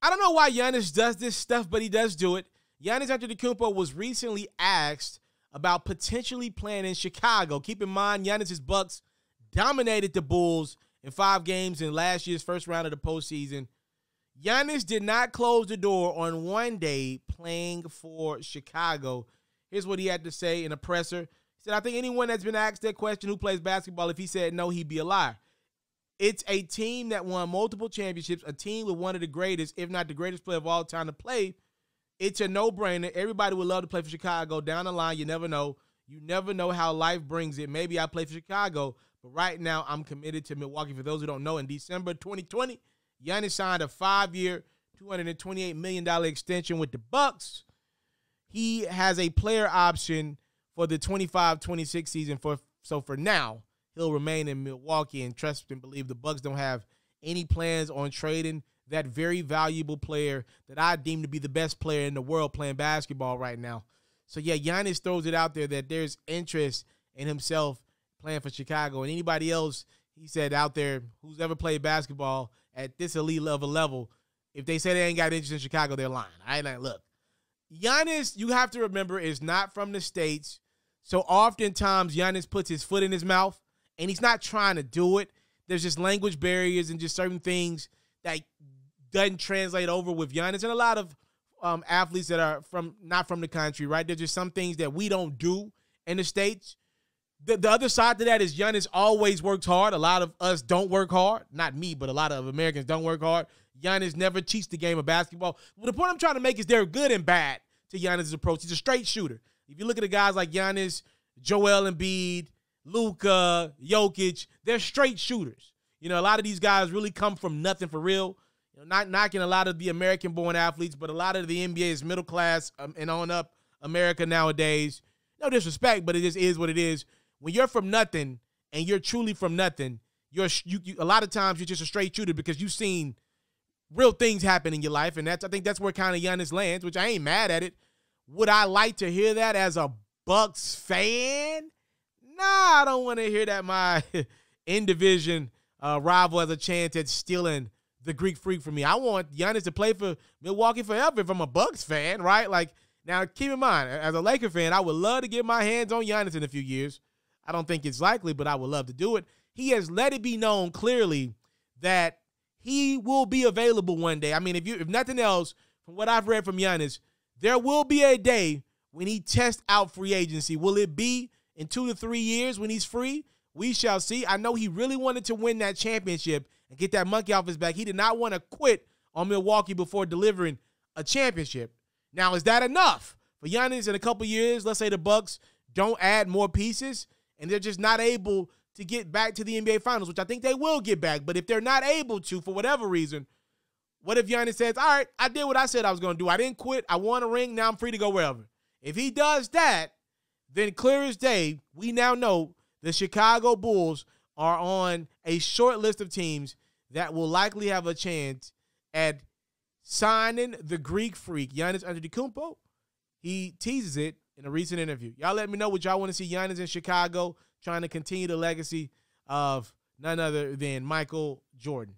I don't know why Giannis does this stuff, but he does do it. Giannis Antetokounmpo was recently asked about potentially playing in Chicago. Keep in mind, Giannis's Bucks dominated the Bulls in 5 games in last year's first round of the postseason. Giannis did not close the door on one day playing for Chicago. Here's what he had to say in a presser. He said, I think anyone that's been asked that question who plays basketball, if he said no, he'd be a liar. It's a team that won multiple championships, a team with one of the greatest, if not the greatest player of all time to play. It's a no-brainer. Everybody would love to play for Chicago. Down the line, you never know. You never know how life brings it. Maybe I play for Chicago, but right now I'm committed to Milwaukee. For those who don't know, in December 2020, Giannis signed a 5-year, $228 million extension with the Bucks. He has a player option for the 25-26 season. So for now, he'll remain in Milwaukee, and trust and believe the Bucks don't have any plans on trading that very valuable player that I deem to be the best player in the world playing basketball right now. So, yeah, Giannis throws it out there that there's interest in himself playing for Chicago. And anybody else, he said, out there who's ever played basketball at this elite level, if they say they ain't got interest in Chicago, they're lying. I ain't look. Giannis, you have to remember, is not from the States. So oftentimes Giannis puts his foot in his mouth, and he's not trying to do it. There's just language barriers and just certain things that doesn't translate over with Giannis. And a lot of athletes that are not from the country, right? There's just some things that we don't do in the States. The other side to that is Giannis always works hard. A lot of us don't work hard. Not me, but a lot of Americans don't work hard. Giannis never cheats the game of basketball. Well, the point I'm trying to make is they're good and bad to Giannis' approach. He's a straight shooter. If you look at the guys like Giannis, Joel Embiid, Luka, Jokic, they're straight shooters. You know, a lot of these guys really come from nothing for real. You know, not knocking a lot of the American-born athletes, but a lot of the NBA is middle class and on up America nowadays. No disrespect, but it just is what it is. When you're from nothing and you're truly from nothing, a lot of times you're just a straight shooter because you've seen real things happen in your life, and I think that's where kind of Giannis lands, which I ain't mad at it. Would I like to hear that as a Bucks fan? Nah, I don't want to hear that my in-division rival has a chance at stealing the Greek Freak from me. I want Giannis to play for Milwaukee forever if I'm a Bucks fan, right? Like, now, keep in mind, as a Laker fan, I would love to get my hands on Giannis in a few years. I don't think it's likely, but I would love to do it. He has let it be known clearly that he will be available one day. I mean, if nothing else, from what I've read from Giannis, there will be a day when he tests out free agency. Will it be in 2 to 3 years when he's free? We shall see. I know he really wanted to win that championship and get that monkey off his back. He did not want to quit on Milwaukee before delivering a championship. Now, is that enough for Giannis in a couple years? Let's say the Bucks don't add more pieces and they're just not able to get back to the NBA Finals, which I think they will get back. But if they're not able to, for whatever reason, what if Giannis says, all right, I did what I said I was going to do. I didn't quit. I won a ring. Now I'm free to go wherever. If he does that, then clear as day, we now know the Chicago Bulls are on a short list of teams that will likely have a chance at signing the Greek Freak, Giannis Antetokounmpo. He teases it in a recent interview. Y'all let me know what y'all want to see Giannis in Chicago trying to continue the legacy of none other than Michael Jordan.